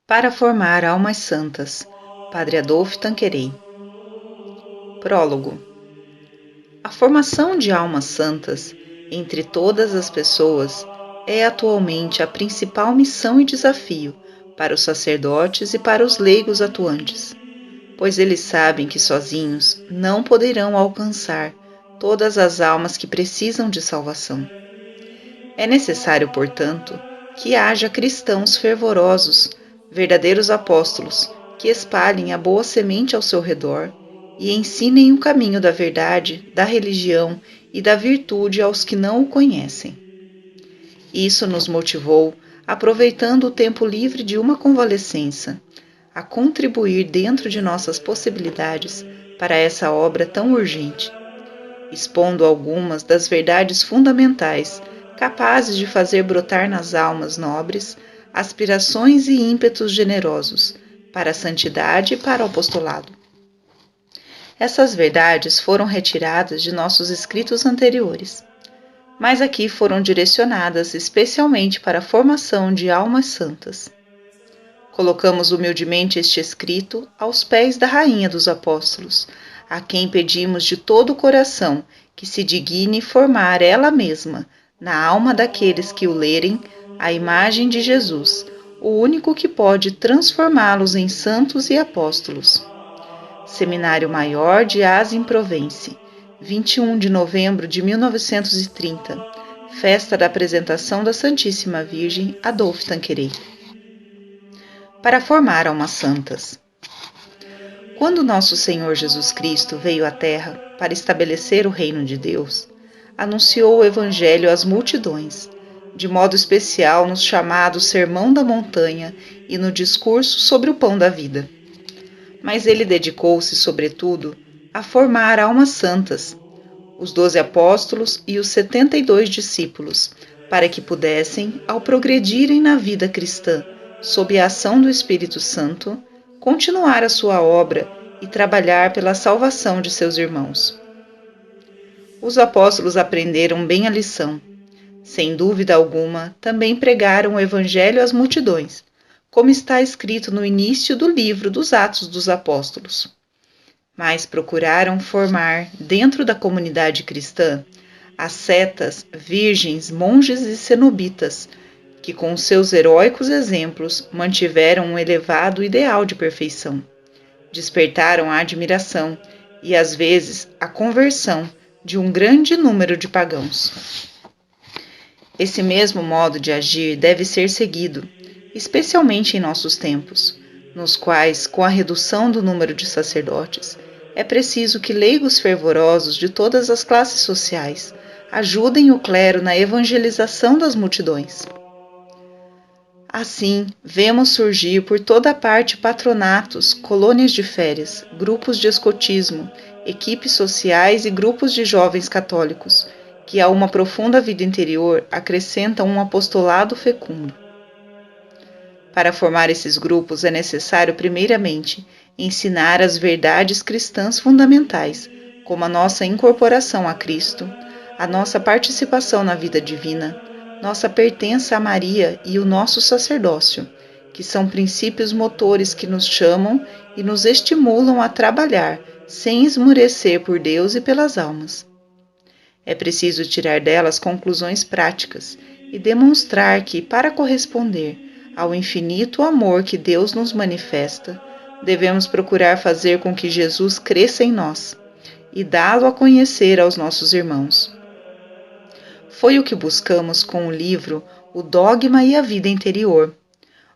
Para formar almas santas, Padre Adolphe Tanqueray. Prólogo. A formação de almas santas entre todas as pessoas é atualmente a principal missão e desafio para os sacerdotes e para os leigos atuantes, pois eles sabem que sozinhos não poderão alcançar todas as almas que precisam de salvação. É necessário, portanto, que haja cristãos fervorosos, verdadeiros apóstolos, que espalhem a boa semente ao seu redor e ensinem o caminho da verdade, da religião e da virtude aos que não o conhecem. Isso nos motivou, aproveitando o tempo livre de uma convalescença, a contribuir dentro de nossas possibilidades para essa obra tão urgente, expondo algumas das verdades fundamentais capazes de fazer brotar nas almas nobres aspirações e ímpetos generosos para a santidade e para o apostolado. Essas verdades foram retiradas de nossos escritos anteriores, mas aqui foram direcionadas especialmente para a formação de almas santas. Colocamos humildemente este escrito aos pés da Rainha dos Apóstolos, a quem pedimos de todo o coração que se digne formar ela mesma, na alma daqueles que o lerem, a imagem de Jesus, o único que pode transformá-los em santos e apóstolos. Seminário Maior de Aix-en-Provence, 21 de novembro de 1930, Festa da Apresentação da Santíssima Virgem, Adolphe Tanqueray. Para formar almas santas. Quando nosso Senhor Jesus Cristo veio à Terra para estabelecer o reino de Deus, anunciou o Evangelho às multidões, de modo especial no chamado Sermão da Montanha e no discurso sobre o pão da vida. Mas ele dedicou-se, sobretudo, a formar almas santas, os 12 apóstolos e os 72 discípulos, para que pudessem, ao progredirem na vida cristã, sob a ação do Espírito Santo, continuar a sua obra e trabalhar pela salvação de seus irmãos. Os apóstolos aprenderam bem a lição. Sem dúvida alguma, também pregaram o Evangelho às multidões, como está escrito no início do livro dos Atos dos Apóstolos. Mas procuraram formar, dentro da comunidade cristã, ascetas, virgens, monges e cenobitas, que com seus heróicos exemplos mantiveram um elevado ideal de perfeição. Despertaram a admiração e, às vezes, a conversão de um grande número de pagãos. Esse mesmo modo de agir deve ser seguido, especialmente em nossos tempos, nos quais, com a redução do número de sacerdotes, é preciso que leigos fervorosos de todas as classes sociais ajudem o clero na evangelização das multidões. Assim, vemos surgir por toda parte patronatos, colônias de férias, grupos de escotismo, equipes sociais e grupos de jovens católicos, que a uma profunda vida interior acrescentam um apostolado fecundo. Para formar esses grupos é necessário, primeiramente, ensinar as verdades cristãs fundamentais, como a nossa incorporação a Cristo, a nossa participação na vida divina, nossa pertença a Maria e o nosso sacerdócio, que são princípios motores que nos chamam e nos estimulam a trabalhar, sem esmurecer por Deus e pelas almas. É preciso tirar delas conclusões práticas e demonstrar que, para corresponder ao infinito amor que Deus nos manifesta, devemos procurar fazer com que Jesus cresça em nós e dá-lo a conhecer aos nossos irmãos. Foi o que buscamos com o livro O Dogma e a Vida Interior,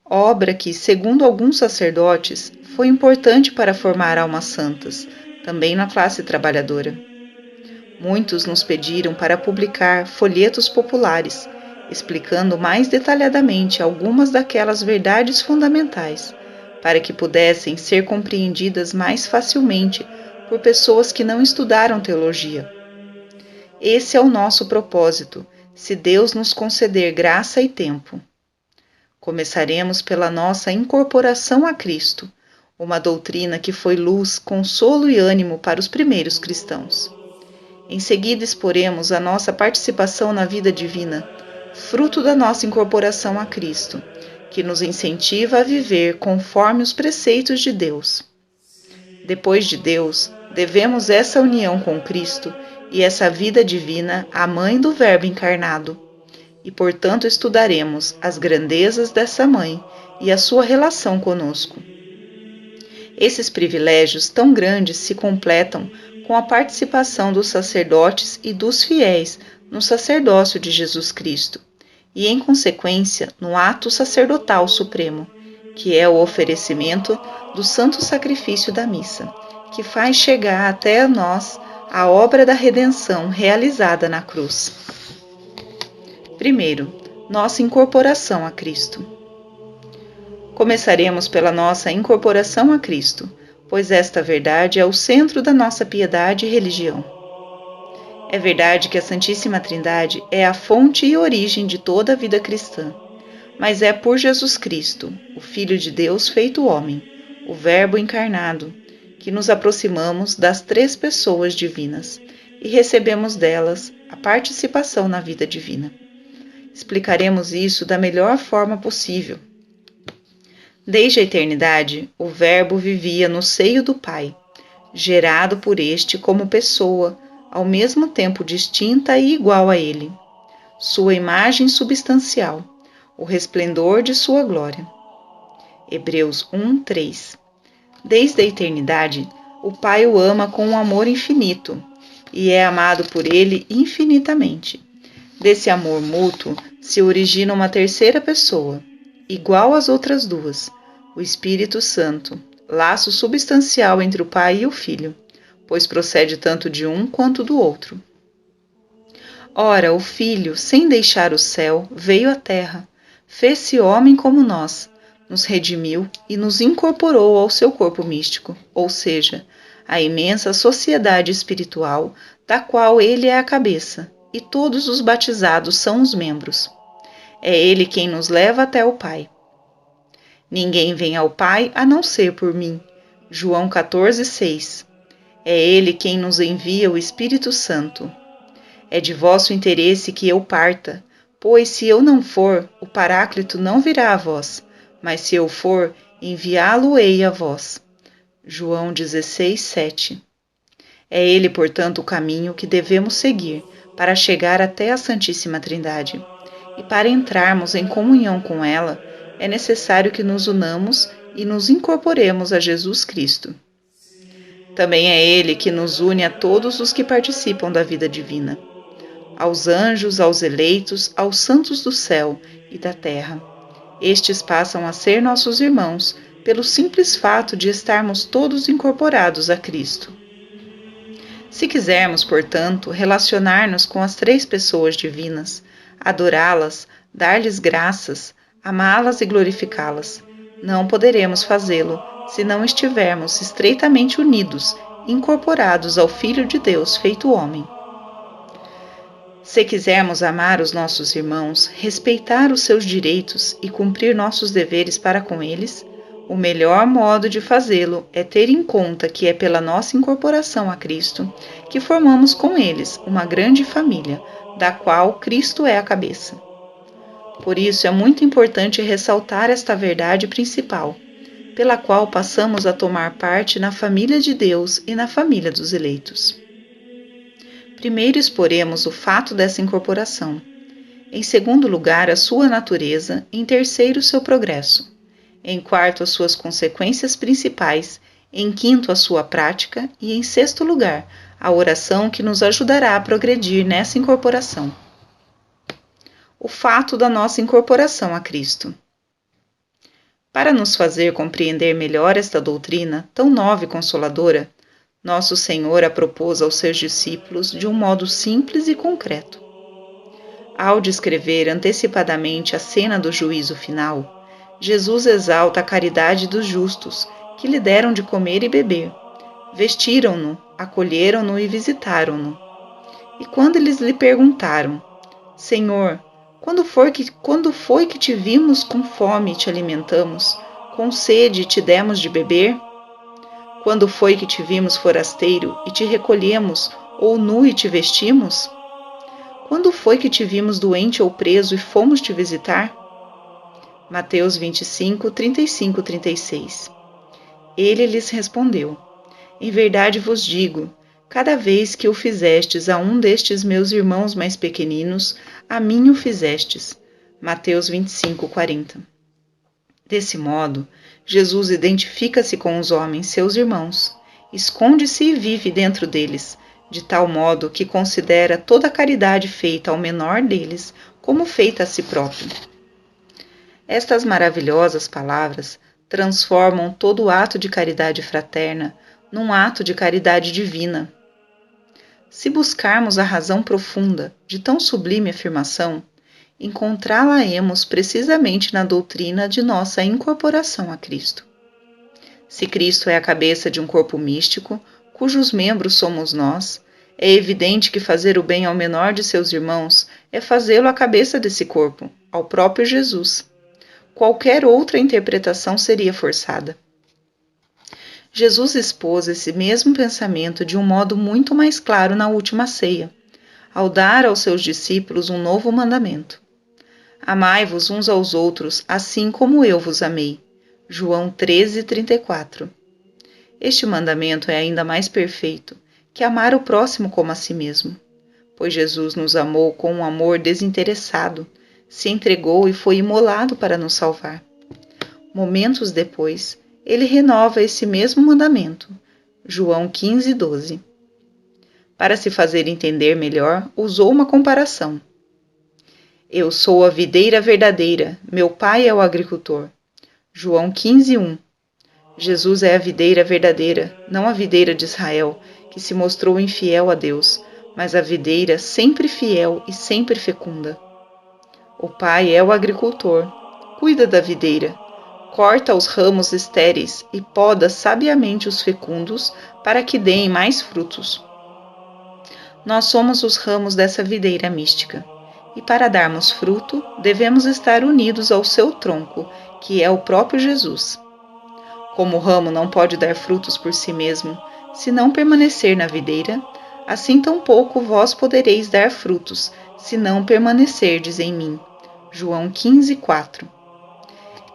obra que, segundo alguns sacerdotes, foi importante para formar almas santas, também na classe trabalhadora. Muitos nos pediram para publicar folhetos populares, explicando mais detalhadamente algumas daquelas verdades fundamentais, para que pudessem ser compreendidas mais facilmente por pessoas que não estudaram teologia. Esse é o nosso propósito, se Deus nos conceder graça e tempo. Começaremos pela nossa incorporação a Cristo, uma doutrina que foi luz, consolo e ânimo para os primeiros cristãos. Em seguida exporemos a nossa participação na vida divina, fruto da nossa incorporação a Cristo, que nos incentiva a viver conforme os preceitos de Deus. Depois de Deus, devemos essa união com Cristo e essa vida divina à Mãe do Verbo encarnado, e portanto estudaremos as grandezas dessa Mãe e a sua relação conosco. Esses privilégios tão grandes se completam com a participação dos sacerdotes e dos fiéis no sacerdócio de Jesus Cristo, e em consequência no ato sacerdotal supremo, que é o oferecimento do santo sacrifício da missa, que faz chegar até nós a obra da redenção realizada na cruz. Primeiro, nossa incorporação a Cristo. Começaremos pela nossa incorporação a Cristo, pois esta verdade é o centro da nossa piedade e religião. É verdade que a Santíssima Trindade é a fonte e origem de toda a vida cristã, mas é por Jesus Cristo, o Filho de Deus feito homem, o Verbo encarnado, que nos aproximamos das três pessoas divinas e recebemos delas a participação na vida divina. Explicaremos isso da melhor forma possível. Desde a eternidade, o Verbo vivia no seio do Pai, gerado por este como pessoa, ao mesmo tempo distinta e igual a ele. Sua imagem substancial, o resplendor de sua glória. Hebreus 1:3. Desde a eternidade, o Pai o ama com um amor infinito, e é amado por ele infinitamente. Desse amor mútuo se origina uma terceira pessoa, igual às outras duas, o Espírito Santo, laço substancial entre o Pai e o Filho, pois procede tanto de um quanto do outro. Ora, o Filho, sem deixar o céu, veio à terra, fez-se homem como nós, nos redimiu e nos incorporou ao seu corpo místico, ou seja, à imensa sociedade espiritual da qual ele é a cabeça, e todos os batizados são os membros. É ele quem nos leva até o Pai. Ninguém vem ao Pai a não ser por mim. João 14:6. É ele quem nos envia o Espírito Santo. É de vosso interesse que eu parta, pois se eu não for, o Paráclito não virá a vós, mas se eu for, enviá-lo-ei a vós. João 16:7. É ele, portanto, o caminho que devemos seguir para chegar até a Santíssima Trindade. E para entrarmos em comunhão com ela, é necessário que nos unamos e nos incorporemos a Jesus Cristo. Também é ele que nos une a todos os que participam da vida divina, aos anjos, aos eleitos, aos santos do céu e da terra. Estes passam a ser nossos irmãos, pelo simples fato de estarmos todos incorporados a Cristo. Se quisermos, portanto, relacionar-nos com as três pessoas divinas, adorá-las, dar-lhes graças, amá-las e glorificá-las, não poderemos fazê-lo se não estivermos estreitamente unidos, incorporados ao Filho de Deus feito homem. Se quisermos amar os nossos irmãos, respeitar os seus direitos e cumprir nossos deveres para com eles, o melhor modo de fazê-lo é ter em conta que é pela nossa incorporação a Cristo que formamos com eles uma grande família, da qual Cristo é a cabeça. Por isso é muito importante ressaltar esta verdade principal, pela qual passamos a tomar parte na família de Deus e na família dos eleitos. Primeiro exporemos o fato dessa incorporação, em segundo lugar a sua natureza, em terceiro o seu progresso, em quarto as suas consequências principais, em quinto a sua prática e em sexto lugar a oração que nos ajudará a progredir nessa incorporação. O fato da nossa incorporação a Cristo. Para nos fazer compreender melhor esta doutrina tão nova e consoladora, nosso Senhor a propôs aos seus discípulos de um modo simples e concreto. Ao descrever antecipadamente a cena do juízo final, Jesus exalta a caridade dos justos, que lhe deram de comer e beber, vestiram-no, acolheram-no e visitaram-no. E quando eles lhe perguntaram: Senhor, quando foi que te vimos com fome e te alimentamos, com sede e te demos de beber? Quando foi que te vimos forasteiro e te recolhemos, ou nu e te vestimos? Quando foi que te vimos doente ou preso e fomos te visitar? Mateus 25, 35, 36. Ele lhes respondeu: Em verdade vos digo, cada vez que o fizestes a um destes meus irmãos mais pequeninos, a mim o fizestes. Mateus 25, 40. Desse modo, Jesus identifica-se com os homens, seus irmãos, esconde-se e vive dentro deles, de tal modo que considera toda a caridade feita ao menor deles como feita a si próprio. Estas maravilhosas palavras transformam todo o ato de caridade fraterna num ato de caridade divina. Se buscarmos a razão profunda de tão sublime afirmação, encontrá-la-emos precisamente na doutrina de nossa incorporação a Cristo. Se Cristo é a cabeça de um corpo místico, cujos membros somos nós, é evidente que fazer o bem ao menor de seus irmãos é fazê-lo à cabeça desse corpo, ao próprio Jesus. Qualquer outra interpretação seria forçada. Jesus expôs esse mesmo pensamento de um modo muito mais claro na última ceia, ao dar aos seus discípulos um novo mandamento. Amai-vos uns aos outros, assim como eu vos amei. João 13, 34. Este mandamento é ainda mais perfeito que amar o próximo como a si mesmo, pois Jesus nos amou com um amor desinteressado, se entregou e foi imolado para nos salvar. Momentos depois, ele renova esse mesmo mandamento, João 15, 12. Para se fazer entender melhor, usou uma comparação. Eu sou a videira verdadeira, meu pai é o agricultor. João 15, 1. Jesus é a videira verdadeira, não a videira de Israel, que se mostrou infiel a Deus, mas a videira sempre fiel e sempre fecunda. O pai é o agricultor, cuida da videira, corta os ramos estéreis e poda sabiamente os fecundos para que deem mais frutos. Nós somos os ramos dessa videira mística, e para darmos fruto, devemos estar unidos ao seu tronco, que é o próprio Jesus. Como o ramo não pode dar frutos por si mesmo, se não permanecer na videira, assim tampouco vós podereis dar frutos, se não permanecerdes em mim. João 15, 4.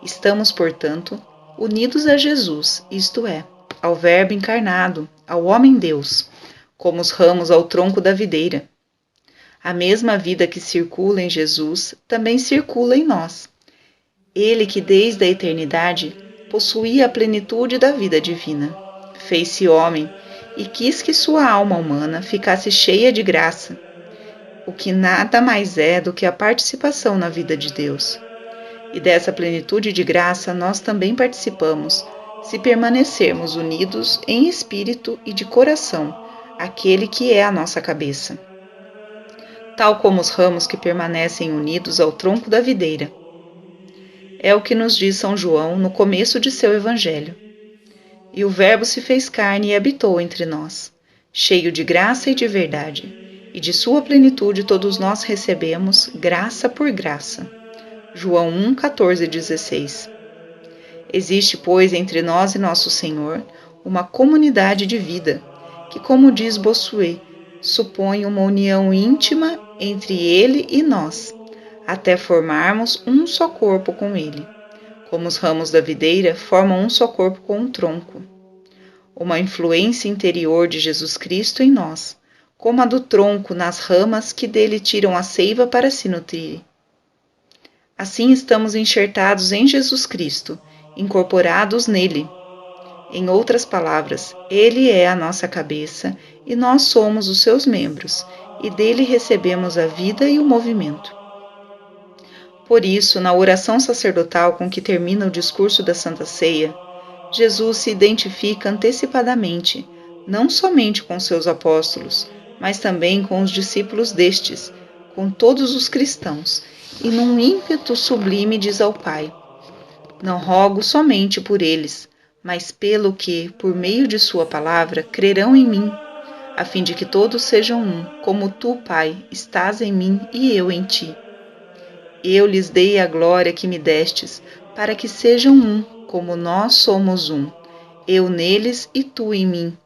Estamos, portanto, unidos a Jesus, isto é, ao Verbo encarnado, ao Homem-Deus, como os ramos ao tronco da videira. A mesma vida que circula em Jesus também circula em nós. Ele que desde a eternidade possuía a plenitude da vida divina, fez-se homem e quis que sua alma humana ficasse cheia de graça, o que nada mais é do que a participação na vida de Deus. E dessa plenitude de graça nós também participamos, se permanecermos unidos em espírito e de coração, àquele que é a nossa cabeça. Tal como os ramos que permanecem unidos ao tronco da videira. É o que nos diz São João no começo de seu Evangelho. E o Verbo se fez carne e habitou entre nós, cheio de graça e de verdade, e de sua plenitude todos nós recebemos, graça por graça. João 1, 14 e 16. Existe, pois, entre nós e nosso Senhor, uma comunidade de vida, que, como diz Bossuet, supõe uma união íntima entre Ele e nós, até formarmos um só corpo com Ele, como os ramos da videira formam um só corpo com o tronco. Uma influência interior de Jesus Cristo em nós, como a do tronco nas ramas que dele tiram a seiva para se nutrir. Assim estamos enxertados em Jesus Cristo, incorporados nele. Em outras palavras, ele é a nossa cabeça e nós somos os seus membros, e dele recebemos a vida e o movimento. Por isso, na oração sacerdotal com que termina o discurso da Santa Ceia, Jesus se identifica antecipadamente, não somente com seus apóstolos, mas também com os discípulos destes, com todos os cristãos, e num ímpeto sublime diz ao Pai: Não rogo somente por eles, mas pelo que, por meio de sua palavra, crerão em mim, a fim de que todos sejam um, como tu, Pai, estás em mim e eu em ti. Eu lhes dei a glória que me destes, para que sejam um, como nós somos um, eu neles e tu em mim,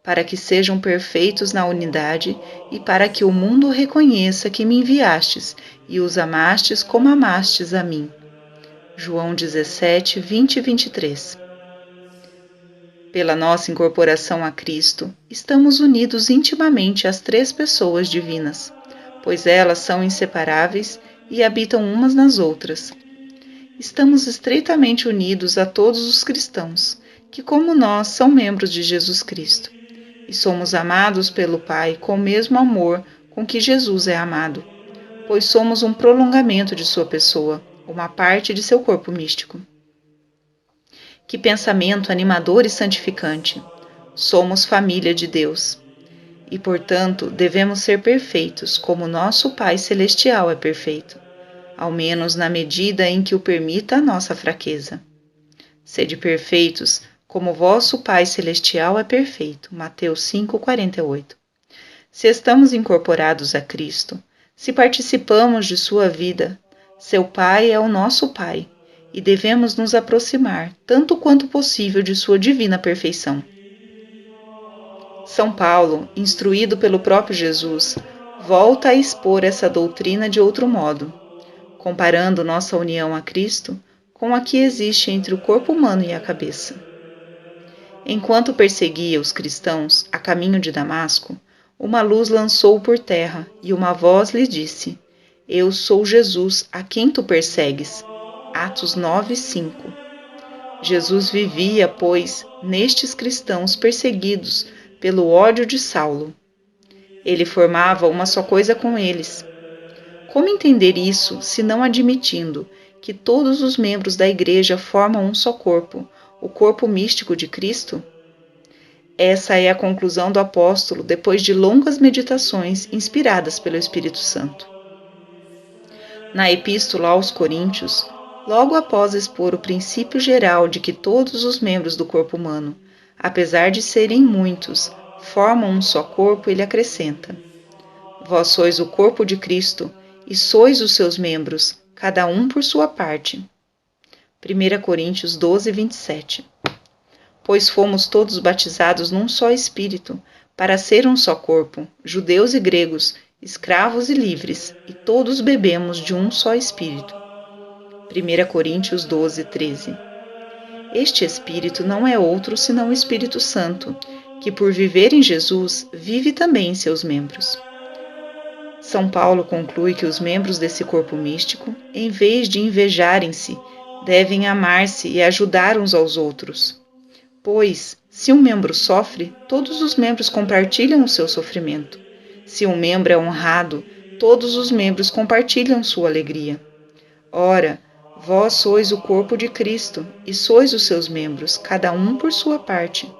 para que sejam perfeitos na unidade e para que o mundo reconheça que me enviastes e os amastes como amastes a mim. João 17, 20 e 23. Pela nossa incorporação a Cristo, estamos unidos intimamente às três pessoas divinas, pois elas são inseparáveis e habitam umas nas outras. Estamos estreitamente unidos a todos os cristãos, que, como nós, são membros de Jesus Cristo, e somos amados pelo Pai com o mesmo amor com que Jesus é amado, pois somos um prolongamento de sua pessoa, uma parte de seu corpo místico. Que pensamento animador e santificante! Somos família de Deus. E, portanto, devemos ser perfeitos, como nosso Pai Celestial é perfeito, ao menos na medida em que o permita a nossa fraqueza. Sede perfeitos, como vosso Pai Celestial é perfeito. Mateus 5:48. Se estamos incorporados a Cristo, se participamos de sua vida, seu Pai é o nosso Pai, e devemos nos aproximar, tanto quanto possível, de sua divina perfeição. São Paulo, instruído pelo próprio Jesus, volta a expor essa doutrina de outro modo, comparando nossa união a Cristo com a que existe entre o corpo humano e a cabeça. Enquanto perseguia os cristãos a caminho de Damasco, uma luz lançou por terra e uma voz lhe disse: Eu sou Jesus, a quem tu persegues. Atos 9:5. Jesus vivia, pois, nestes cristãos perseguidos pelo ódio de Saulo. Ele formava uma só coisa com eles. Como entender isso, se não admitindo que todos os membros da Igreja formam um só corpo, o corpo místico de Cristo? Essa é a conclusão do apóstolo depois de longas meditações inspiradas pelo Espírito Santo. Na Epístola aos Coríntios, logo após expor o princípio geral de que todos os membros do corpo humano, apesar de serem muitos, formam um só corpo, ele acrescenta: Vós sois o corpo de Cristo e sois os seus membros, cada um por sua parte. 1 Coríntios 12, 27. Pois fomos todos batizados num só Espírito, para ser um só corpo, judeus e gregos, escravos e livres, e todos bebemos de um só Espírito. 1 Coríntios 12, 13. Este Espírito não é outro senão o Espírito Santo, que por viver em Jesus, vive também em seus membros. São Paulo conclui que os membros desse corpo místico, em vez de invejarem-se, devem amar-se e ajudar uns aos outros. Pois, se um membro sofre, todos os membros compartilham o seu sofrimento. Se um membro é honrado, todos os membros compartilham sua alegria. Ora, vós sois o corpo de Cristo, e sois os seus membros, cada um por sua parte.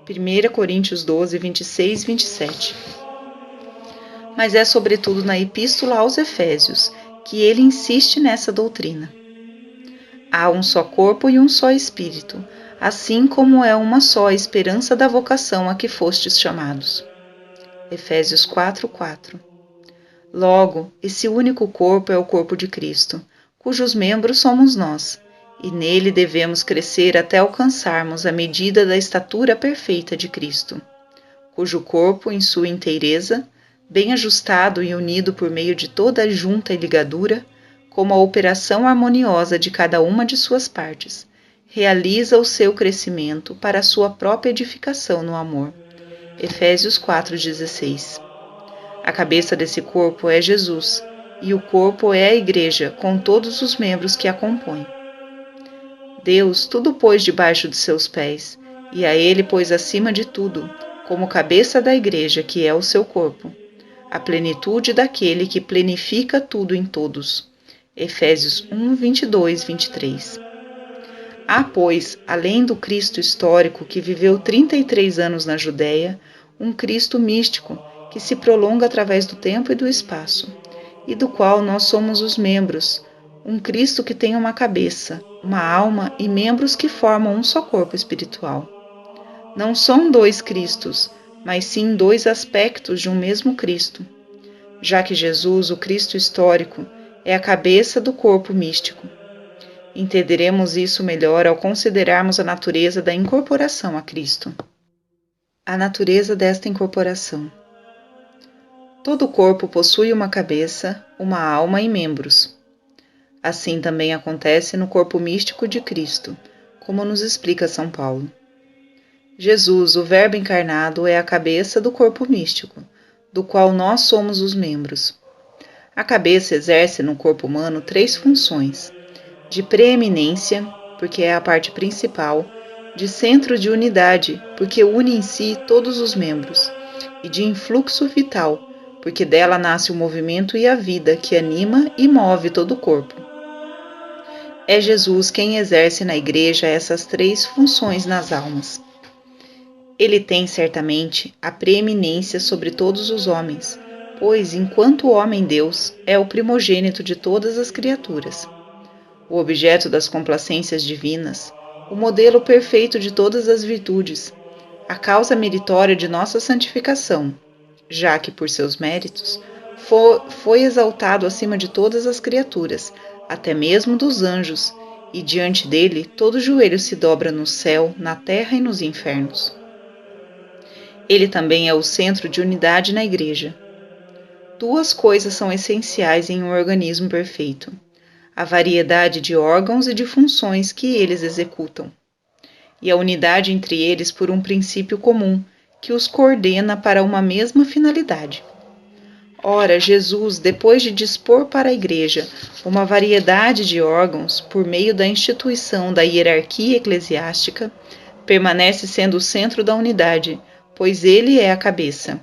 1 Coríntios 12, 26 e 27. Mas é sobretudo na Epístola aos Efésios que ele insiste nessa doutrina. Há um só corpo e um só Espírito, assim como é uma só a esperança da vocação a que fostes chamados. Efésios 4:4. Logo, esse único corpo é o corpo de Cristo, cujos membros somos nós, e nele devemos crescer até alcançarmos a medida da estatura perfeita de Cristo, cujo corpo, em sua inteireza, bem ajustado e unido por meio de toda a junta e ligadura, como a operação harmoniosa de cada uma de suas partes, realiza o seu crescimento para a sua própria edificação no amor. Efésios 4:16. A cabeça desse corpo é Jesus, e o corpo é a Igreja, com todos os membros que a compõem. Deus tudo pôs debaixo de seus pés, e a ele pôs acima de tudo, como cabeça da Igreja, que é o seu corpo, a plenitude daquele que plenifica tudo em todos. Efésios 1, 22, 23. Há, pois, além do Cristo histórico que viveu 33 anos na Judéia, um Cristo místico que se prolonga através do tempo e do espaço, e do qual nós somos os membros, um Cristo que tem uma cabeça, uma alma e membros que formam um só corpo espiritual. Não são dois Cristos, mas sim dois aspectos de um mesmo Cristo, já que Jesus, o Cristo histórico, é a cabeça do corpo místico. Entenderemos isso melhor ao considerarmos a natureza da incorporação a Cristo. A natureza desta incorporação. Todo corpo possui uma cabeça, uma alma e membros. Assim também acontece no corpo místico de Cristo, como nos explica São Paulo. Jesus, o Verbo encarnado, é a cabeça do corpo místico, do qual nós somos os membros. A cabeça exerce no corpo humano 3 funções: de preeminência, porque é a parte principal, de centro de unidade, porque une em si todos os membros, e de influxo vital, porque dela nasce o movimento e a vida que anima e move todo o corpo. É Jesus quem exerce na Igreja essas 3 funções nas almas. Ele tem certamente a preeminência sobre todos os homens, pois, enquanto homem-Deus, é o primogênito de todas as criaturas, o objeto das complacências divinas, o modelo perfeito de todas as virtudes, a causa meritória de nossa santificação, já que, por seus méritos, foi exaltado acima de todas as criaturas, até mesmo dos anjos, e diante dele todo joelho se dobra no céu, na terra e nos infernos. Ele também é o centro de unidade na Igreja. 2 coisas são essenciais em um organismo perfeito: a variedade de órgãos e de funções que eles executam, e a unidade entre eles por um princípio comum, que os coordena para uma mesma finalidade. Ora, Jesus, depois de dispor para a Igreja uma variedade de órgãos por meio da instituição da hierarquia eclesiástica, permanece sendo o centro da unidade, pois ele é a cabeça,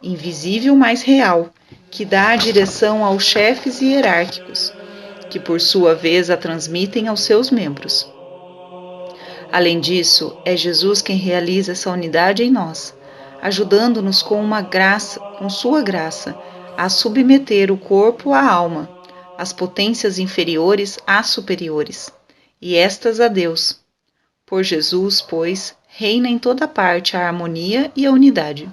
invisível mas real, que dá a direção aos chefes hierárquicos, que por sua vez a transmitem aos seus membros. Além disso, é Jesus quem realiza essa unidade em nós, ajudando-nos com sua graça, a submeter o corpo à alma, as potências inferiores às superiores, e estas a Deus. Por Jesus, pois, reina em toda parte a harmonia e a unidade.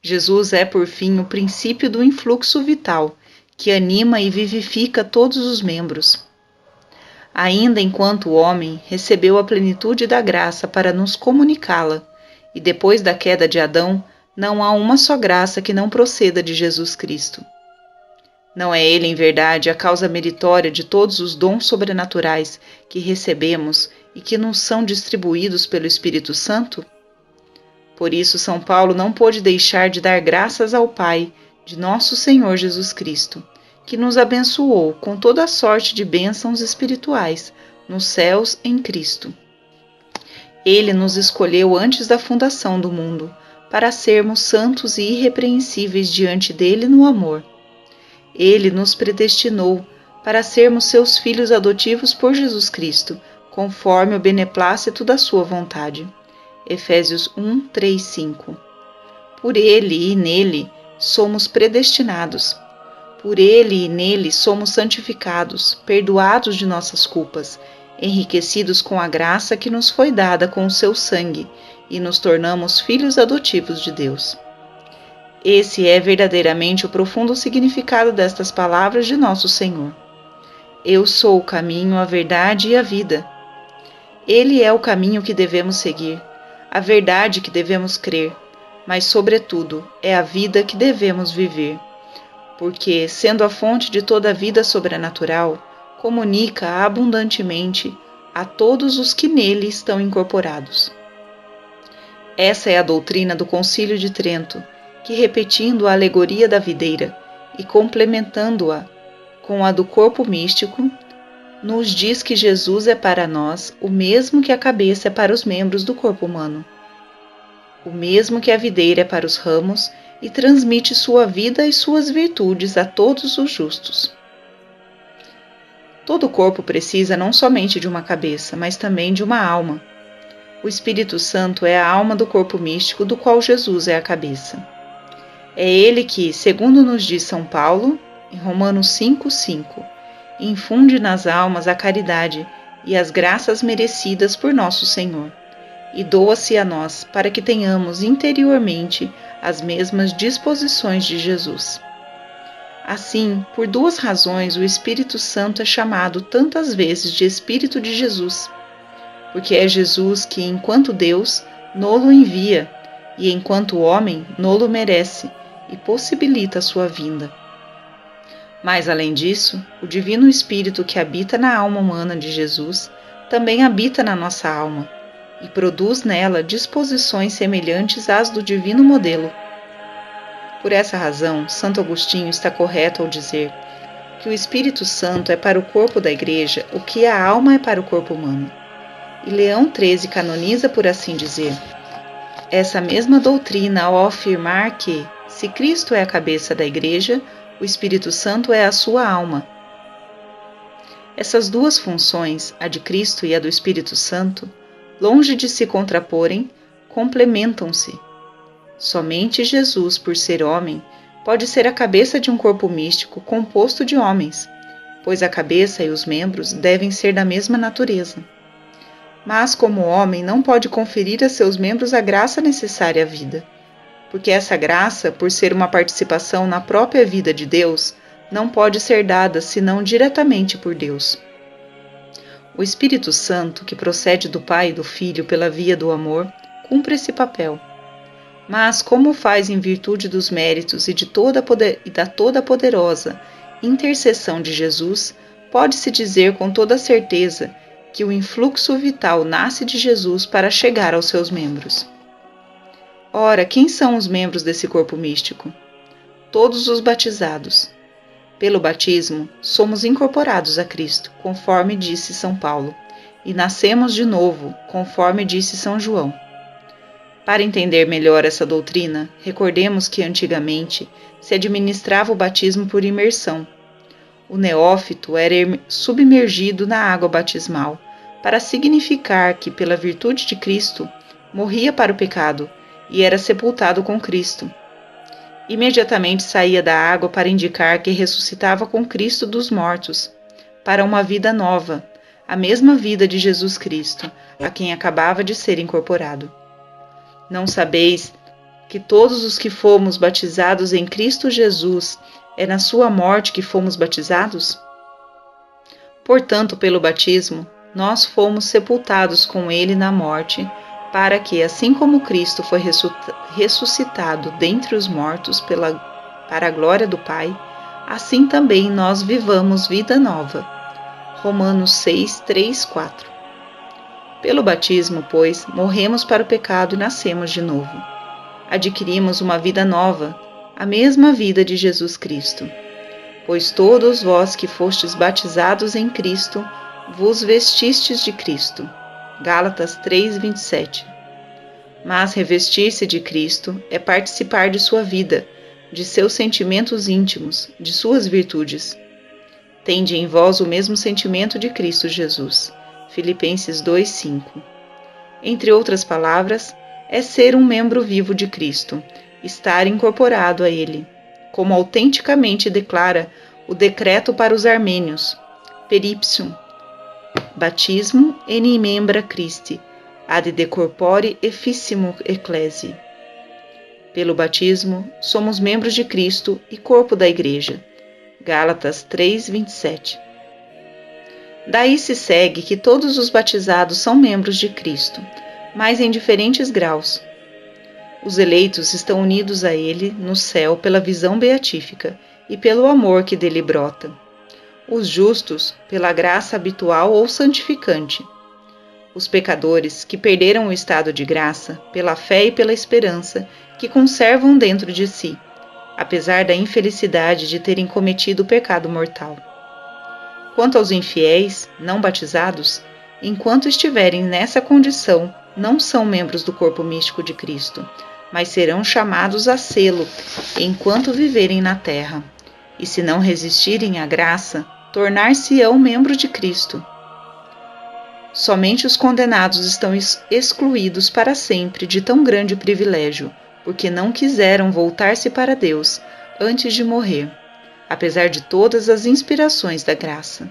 Jesus é, por fim, o princípio do influxo vital, que anima e vivifica todos os membros. Ainda enquanto homem, recebeu a plenitude da graça para nos comunicá-la, e depois da queda de Adão, não há uma só graça que não proceda de Jesus Cristo. Não é ele, em verdade, a causa meritória de todos os dons sobrenaturais que recebemos e que nos são distribuídos pelo Espírito Santo? Por isso, São Paulo não pôde deixar de dar graças ao Pai de nosso Senhor Jesus Cristo, que nos abençoou com toda a sorte de bênçãos espirituais nos céus em Cristo. Ele nos escolheu antes da fundação do mundo, para sermos santos e irrepreensíveis diante dele no amor. Ele nos predestinou para sermos seus filhos adotivos por Jesus Cristo, conforme o beneplácito da sua vontade. Efésios 1, 3, 5. Por ele e nele somos predestinados. Por ele e nele somos santificados, perdoados de nossas culpas, enriquecidos com a graça que nos foi dada com o seu sangue, e nos tornamos filhos adotivos de Deus. Esse é verdadeiramente o profundo significado destas palavras de nosso Senhor. Eu sou o caminho, a verdade e a vida. Ele é o caminho que devemos seguir, a verdade que devemos crer, mas, sobretudo, é a vida que devemos viver, porque, sendo a fonte de toda a vida sobrenatural, comunica abundantemente a todos os que nele estão incorporados. Essa é a doutrina do Concílio de Trento, que, repetindo a alegoria da videira e complementando-a com a do corpo místico, nos diz que Jesus é para nós o mesmo que a cabeça é para os membros do corpo humano, o mesmo que a videira é para os ramos, e transmite sua vida e suas virtudes a todos os justos. Todo corpo precisa não somente de uma cabeça, mas também de uma alma. O Espírito Santo é a alma do corpo místico, do qual Jesus é a cabeça. É ele que, segundo nos diz São Paulo, em Romanos 5:5, infunde nas almas a caridade e as graças merecidas por nosso Senhor, e doa-se a nós para que tenhamos interiormente as mesmas disposições de Jesus. Assim, por 2 razões, o Espírito Santo é chamado tantas vezes de Espírito de Jesus, porque é Jesus que, enquanto Deus, nolo envia, e enquanto homem, nolo merece e possibilita a sua vinda. Mas, além disso, o Divino Espírito que habita na alma humana de Jesus também habita na nossa alma e produz nela disposições semelhantes às do divino modelo. Por essa razão, Santo Agostinho está correto ao dizer que o Espírito Santo é para o corpo da Igreja o que a alma é para o corpo humano. E Leão XIII canoniza, por assim dizer, essa mesma doutrina ao afirmar que, se Cristo é a cabeça da Igreja, o Espírito Santo é a sua alma. Essas duas funções, a de Cristo e a do Espírito Santo, longe de se contraporem, complementam-se. Somente Jesus, por ser homem, pode ser a cabeça de um corpo místico composto de homens, pois a cabeça e os membros devem ser da mesma natureza. Mas, como homem, não pode conferir a seus membros a graça necessária à vida, porque essa graça, por ser uma participação na própria vida de Deus, não pode ser dada senão diretamente por Deus. O Espírito Santo, que procede do Pai e do Filho pela via do amor, cumpre esse papel. Mas, como faz em virtude dos méritos e da toda poderosa intercessão de Jesus, pode-se dizer com toda certeza que o influxo vital nasce de Jesus para chegar aos seus membros. Ora, quem são os membros desse corpo místico? Todos os batizados. Pelo batismo, somos incorporados a Cristo, conforme disse São Paulo, e nascemos de novo, conforme disse São João. Para entender melhor essa doutrina, recordemos que antigamente se administrava o batismo por imersão. O neófito era submergido na água batismal, para significar que, pela virtude de Cristo, morria para o pecado e era sepultado com Cristo. Imediatamente saía da água para indicar que ressuscitava com Cristo dos mortos, para uma vida nova, a mesma vida de Jesus Cristo, a quem acabava de ser incorporado. Não sabeis que todos os que fomos batizados em Cristo Jesus, é na sua morte que fomos batizados? Portanto, pelo batismo, nós fomos sepultados com ele na morte, para que, assim como Cristo foi ressuscitado dentre os mortos para a glória do Pai, assim também nós vivamos vida nova. Romanos 6, 3, 4. Pelo batismo, pois, morremos para o pecado e nascemos de novo. Adquirimos uma vida nova, a mesma vida de Jesus Cristo. Pois todos vós que fostes batizados em Cristo, vos vestistes de Cristo. Gálatas 3, 27. Mas revestir-se de Cristo é participar de sua vida, de seus sentimentos íntimos, de suas virtudes. Tende em vós o mesmo sentimento de Cristo Jesus. Filipenses 2, 5. Entre outras palavras, é ser um membro vivo de Cristo, estar incorporado a Ele, como autenticamente declara o decreto para os armênios, Peripsium, Batismo in membra Christi, ad de corpore efficimo ecclesi. Pelo batismo, somos membros de Cristo e corpo da Igreja. Gálatas 3, 27. Daí se segue que todos os batizados são membros de Cristo, mas em diferentes graus. Os eleitos estão unidos a Ele no céu pela visão beatífica e pelo amor que dele brota. Os justos, pela graça habitual ou santificante. Os pecadores, que perderam o estado de graça, pela fé e pela esperança, que conservam dentro de si, apesar da infelicidade de terem cometido o pecado mortal. Quanto aos infiéis, não batizados, enquanto estiverem nessa condição, não são membros do corpo místico de Cristo, mas serão chamados a sê-lo enquanto viverem na terra, e se não resistirem à graça, tornar-se-ão membros de Cristo. Somente os condenados estão excluídos para sempre de tão grande privilégio, porque não quiseram voltar-se para Deus antes de morrer, apesar de todas as inspirações da graça.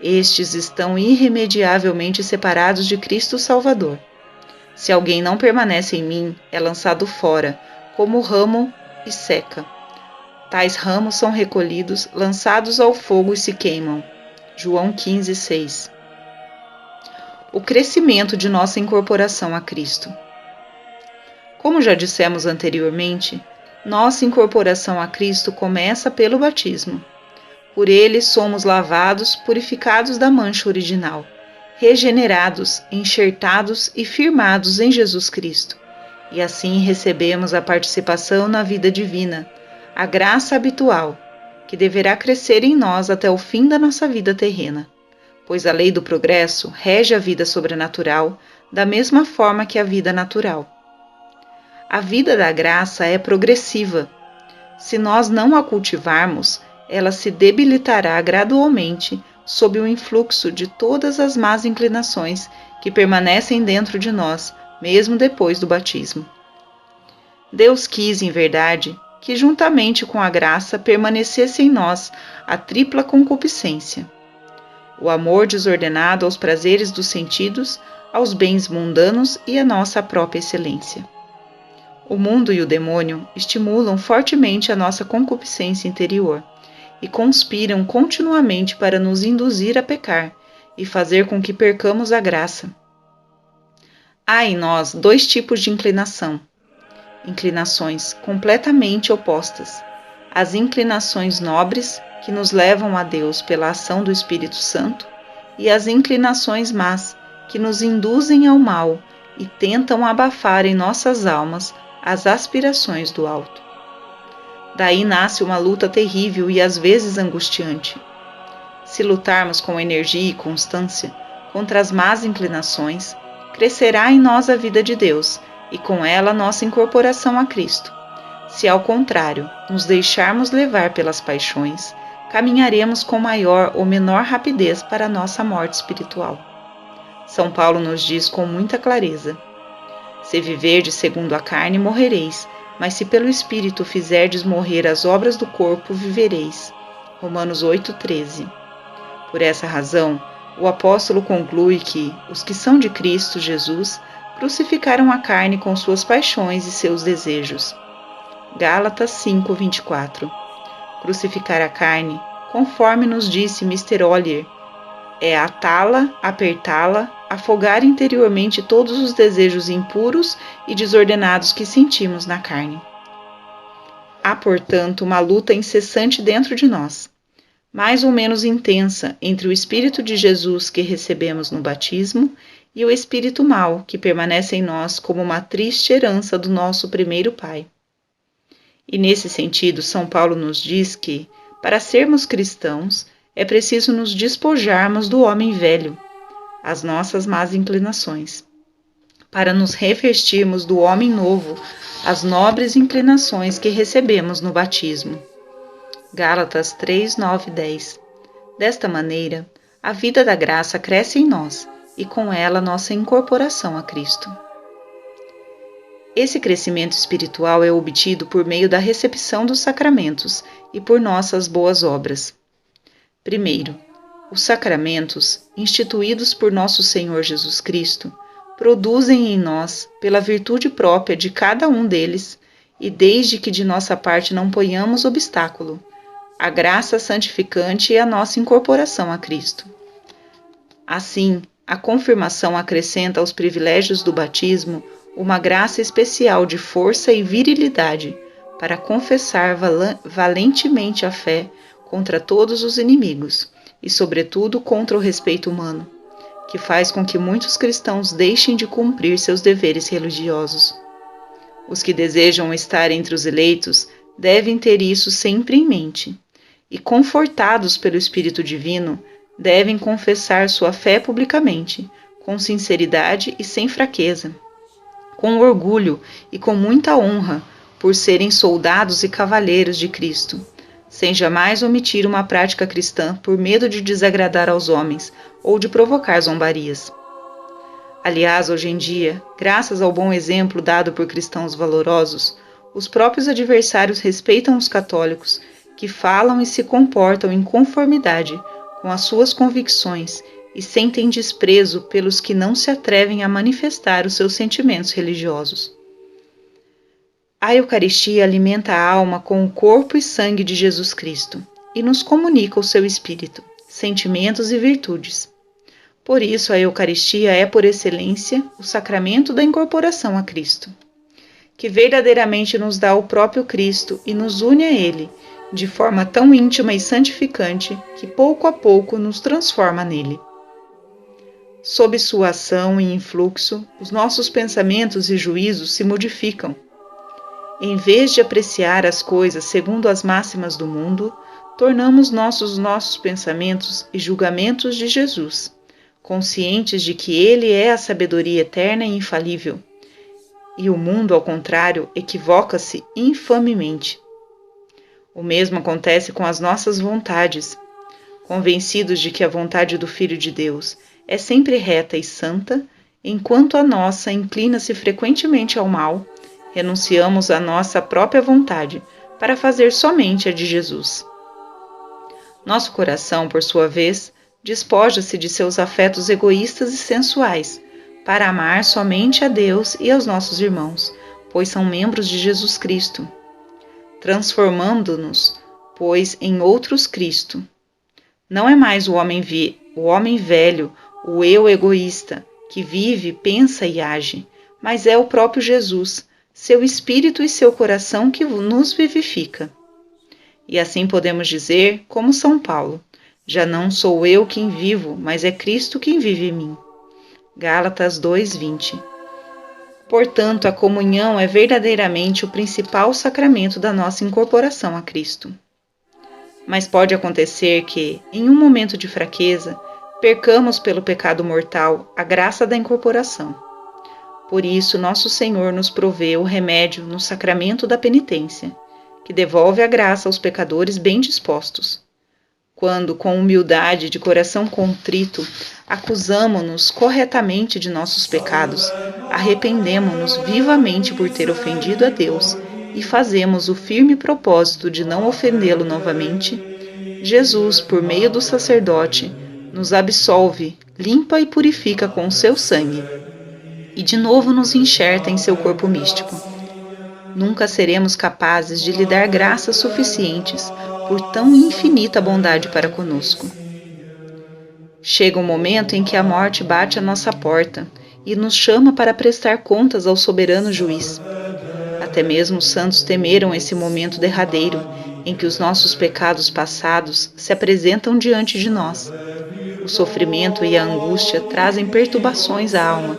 Estes estão irremediavelmente separados de Cristo Salvador. Se alguém não permanece em mim, é lançado fora, como ramo e seca. Tais ramos são recolhidos, lançados ao fogo e se queimam. João 15, 6. O crescimento de nossa incorporação a Cristo. Como já dissemos anteriormente, nossa incorporação a Cristo começa pelo batismo. Por ele somos lavados, purificados da mancha original, regenerados, enxertados e firmados em Jesus Cristo. E assim recebemos a participação na vida divina, a graça habitual, que deverá crescer em nós até o fim da nossa vida terrena, pois a lei do progresso rege a vida sobrenatural da mesma forma que a vida natural. A vida da graça é progressiva. Se nós não a cultivarmos, ela se debilitará gradualmente sob o influxo de todas as más inclinações que permanecem dentro de nós, mesmo depois do batismo. Deus quis, em verdade, que juntamente com a graça permanecesse em nós a tripla concupiscência: o amor desordenado aos prazeres dos sentidos, aos bens mundanos e à nossa própria excelência. O mundo e o demônio estimulam fortemente a nossa concupiscência interior e conspiram continuamente para nos induzir a pecar e fazer com que percamos a graça. Há em nós dois tipos de inclinações completamente opostas: as inclinações nobres, que nos levam a Deus pela ação do Espírito Santo, e as inclinações más, que nos induzem ao mal e tentam abafar em nossas almas as aspirações do alto. Daí nasce uma luta terrível e às vezes angustiante. Se lutarmos com energia e constância contra as más inclinações, crescerá em nós a vida de Deus e com ela nossa incorporação a Cristo. Se ao contrário, nos deixarmos levar pelas paixões, caminharemos com maior ou menor rapidez para a nossa morte espiritual. São Paulo nos diz com muita clareza: se viverdes segundo a carne, morrereis, mas se pelo Espírito fizerdes morrer as obras do corpo, vivereis. Romanos 8,13. Por essa razão, o apóstolo conclui que os que são de Cristo Jesus crucificaram a carne com suas paixões e seus desejos. Gálatas 5:24. Crucificar a carne, conforme nos disse Mr. Ollier, é atá-la, apertá-la, afogar interiormente todos os desejos impuros e desordenados que sentimos na carne. Há, portanto, uma luta incessante dentro de nós, mais ou menos intensa, entre o Espírito de Jesus que recebemos no batismo e o espírito mau que permanece em nós como uma triste herança do nosso primeiro pai. E nesse sentido, São Paulo nos diz que, para sermos cristãos, é preciso nos despojarmos do homem velho, as nossas más inclinações, para nos revestirmos do homem novo, as nobres inclinações que recebemos no batismo. Gálatas 3, 9 e 10. Desta maneira, a vida da graça cresce em nós e com ela nossa incorporação a Cristo. Esse crescimento espiritual é obtido por meio da recepção dos sacramentos e por nossas boas obras. Primeiro, os sacramentos, instituídos por nosso Senhor Jesus Cristo, produzem em nós, pela virtude própria de cada um deles, e desde que de nossa parte não ponhamos obstáculo, a graça santificante e a nossa incorporação a Cristo. Assim, a confirmação acrescenta aos privilégios do batismo uma graça especial de força e virilidade para confessar valentemente a fé contra todos os inimigos e, sobretudo, contra o respeito humano, que faz com que muitos cristãos deixem de cumprir seus deveres religiosos. Os que desejam estar entre os eleitos devem ter isso sempre em mente, e, confortados pelo Espírito Divino, devem confessar sua fé publicamente, com sinceridade e sem fraqueza, com orgulho e com muita honra, por serem soldados e cavaleiros de Cristo, sem jamais omitir uma prática cristã por medo de desagradar aos homens ou de provocar zombarias. Aliás, hoje em dia, graças ao bom exemplo dado por cristãos valorosos, os próprios adversários respeitam os católicos, que falam e se comportam em conformidade com as suas convicções e sentem desprezo pelos que não se atrevem a manifestar os seus sentimentos religiosos. A Eucaristia alimenta a alma com o corpo e sangue de Jesus Cristo e nos comunica o seu espírito, sentimentos e virtudes. Por isso, a Eucaristia é, por excelência, o sacramento da incorporação a Cristo, que verdadeiramente nos dá o próprio Cristo e nos une a Ele, de forma tão íntima e santificante que pouco a pouco nos transforma nele. Sob sua ação e influxo, os nossos pensamentos e juízos se modificam. Em vez de apreciar as coisas segundo as máximas do mundo, tornamos nossos pensamentos e julgamentos de Jesus, conscientes de que Ele é a sabedoria eterna e infalível. E o mundo, ao contrário, equivoca-se infamemente. O mesmo acontece com as nossas vontades. Convencidos de que a vontade do Filho de Deus é sempre reta e santa, enquanto a nossa inclina-se frequentemente ao mal, renunciamos à nossa própria vontade para fazer somente a de Jesus. Nosso coração, por sua vez, despoja-se de seus afetos egoístas e sensuais, para amar somente a Deus e aos nossos irmãos, pois são membros de Jesus Cristo, transformando-nos, pois, em outros Cristo. Não é mais o homem velho, o eu egoísta, que vive, pensa e age, mas é o próprio Jesus, seu espírito e seu coração que nos vivifica. E assim podemos dizer, como São Paulo, já não sou eu quem vivo, mas é Cristo quem vive em mim. Gálatas 2:20. Portanto, a comunhão é verdadeiramente o principal sacramento da nossa incorporação a Cristo. Mas pode acontecer que, em um momento de fraqueza, percamos pelo pecado mortal a graça da incorporação. Por isso, nosso Senhor nos provê o remédio no sacramento da penitência, que devolve a graça aos pecadores bem dispostos. Quando, com humildade de coração contrito, acusamo-nos corretamente de nossos pecados, arrependemo-nos vivamente por ter ofendido a Deus e fazemos o firme propósito de não ofendê-lo novamente, Jesus, por meio do sacerdote, nos absolve, limpa e purifica com o seu sangue, e de novo nos enxerta em seu corpo místico. Nunca seremos capazes de lhe dar graças suficientes por tão infinita bondade para conosco. Chega um momento em que a morte bate à nossa porta e nos chama para prestar contas ao soberano juiz. Até mesmo os santos temeram esse momento derradeiro em que os nossos pecados passados se apresentam diante de nós. O sofrimento e a angústia trazem perturbações à alma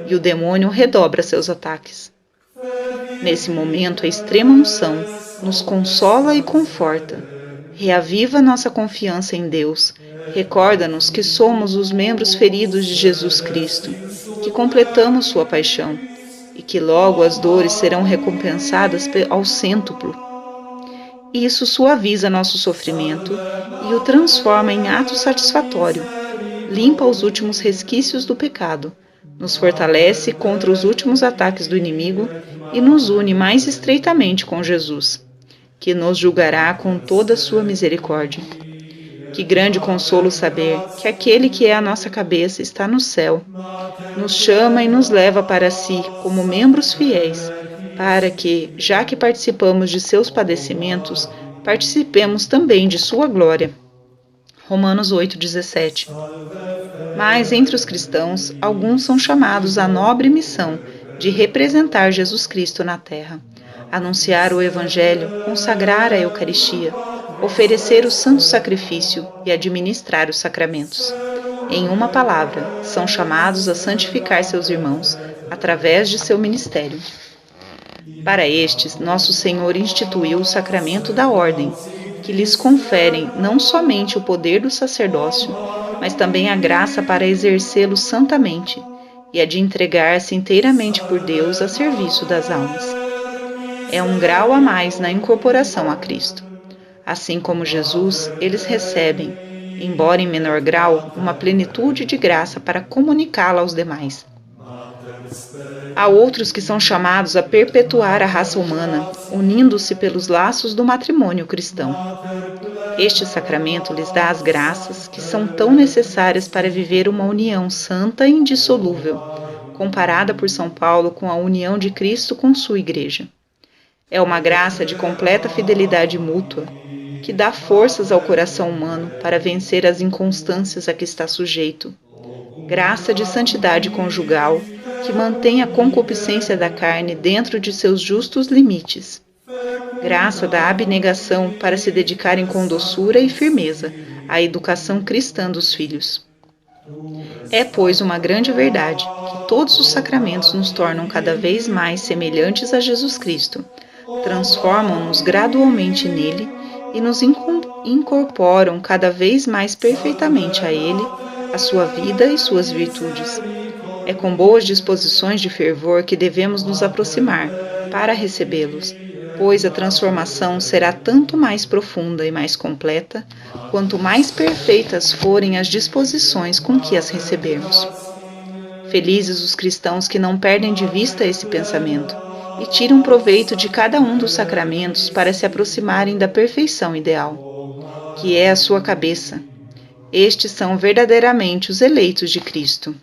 e o demônio redobra seus ataques. Nesse momento, a extrema unção nos consola e conforta, reaviva nossa confiança em Deus, recorda-nos que somos os membros feridos de Jesus Cristo, que completamos sua paixão e que logo as dores serão recompensadas ao cêntuplo. Isso suaviza nosso sofrimento e o transforma em ato satisfatório, limpa os últimos resquícios do pecado, nos fortalece contra os últimos ataques do inimigo e nos une mais estreitamente com Jesus, que nos julgará com toda a sua misericórdia. Que grande consolo saber que aquele que é a nossa cabeça está no céu, nos chama e nos leva para si como membros fiéis, para que, já que participamos de seus padecimentos, participemos também de sua glória. Romanos 8:17. Mas entre os cristãos, alguns são chamados à nobre missão de representar Jesus Cristo na terra, anunciar o Evangelho, consagrar a Eucaristia, oferecer o santo sacrifício e administrar os sacramentos. Em uma palavra, são chamados a santificar seus irmãos através de seu ministério. Para estes, nosso Senhor instituiu o sacramento da ordem, que lhes conferem não somente o poder do sacerdócio, mas também a graça para exercê-lo santamente e a de entregar-se inteiramente por Deus a serviço das almas. É um grau a mais na incorporação a Cristo. Assim como Jesus, eles recebem, embora em menor grau, uma plenitude de graça para comunicá-la aos demais. Há outros que são chamados a perpetuar a raça humana, unindo-se pelos laços do matrimônio cristão. Este sacramento lhes dá as graças que são tão necessárias para viver uma união santa e indissolúvel, comparada por São Paulo com a união de Cristo com sua Igreja. É uma graça de completa fidelidade mútua, que dá forças ao coração humano para vencer as inconstâncias a que está sujeito. Graça de santidade conjugal, que mantém a concupiscência da carne dentro de seus justos limites. graça da abnegação para se dedicarem com doçura e firmeza à educação cristã dos filhos. É, pois, uma grande verdade que todos os sacramentos nos tornam cada vez mais semelhantes a Jesus Cristo, transformam-nos gradualmente nele e nos incorporam cada vez mais perfeitamente a ele, a sua vida e suas virtudes. É com boas disposições de fervor que devemos nos aproximar para recebê-los, pois a transformação será tanto mais profunda e mais completa, quanto mais perfeitas forem as disposições com que as recebermos. Felizes os cristãos que não perdem de vista esse pensamento e tiram proveito de cada um dos sacramentos para se aproximarem da perfeição ideal, que é a sua cabeça. Estes são verdadeiramente os eleitos de Cristo.